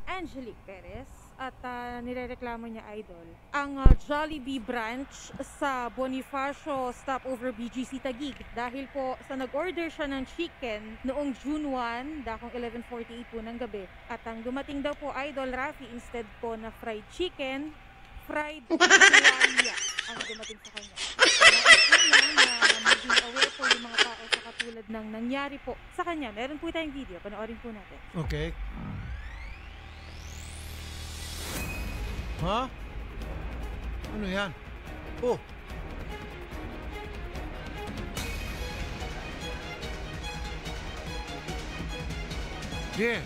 Angelique Perez at nirereklamo niya, idol, ang Jollibee branch sa Bonifacio Stopover BGC Taguig dahil po sa nag-order siya ng chicken noong June 1, dakong 11:48 po ng gabi. At ang dumating daw po, idol Rafi, instead po na fried chicken, fried tilapia ang dumating sa kanya. Na maging aware po yung mga tao sa katulad ng nangyari po sa kanya. Meron po tayong video, panoorin po natin. Okay. Ha? Ano yan? Oh. Yeah.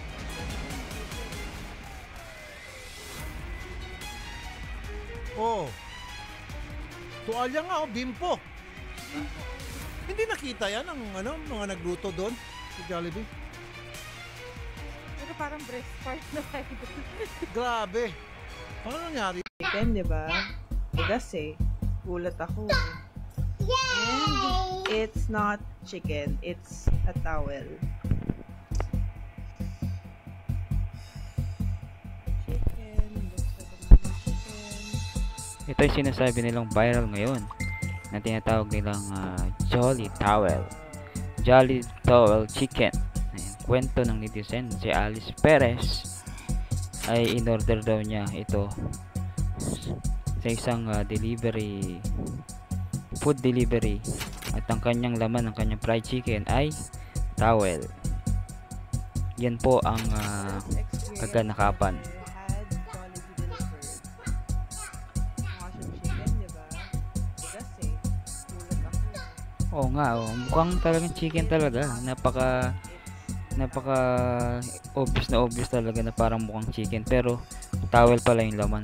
Oh. Tuwalya nga, oh, bimpo. Hindi nakita yan ang mga nagluto doon sa Jollibee. Pero parang breast part na tayo. Grabe. Ano nangyari? Chicken, di ba? Kasi, gulat ako. And it's not chicken, it's a towel. Chicken, Ito yung sinasabi nilang viral ngayon na tinatawag nilang Jolly Towel. Jolly Towel Chicken. Ayan, kwento ng netizen si Alice Perez ay in-order daw niya ito sa isang food delivery, at ang kanyang laman ng kanyang fried chicken ay towel. Yan po ang kaganakapan. Oo nga, mukhang talagang chicken talaga. Napaka obvious talaga na parang mukhang chicken, pero towel pala yung laman.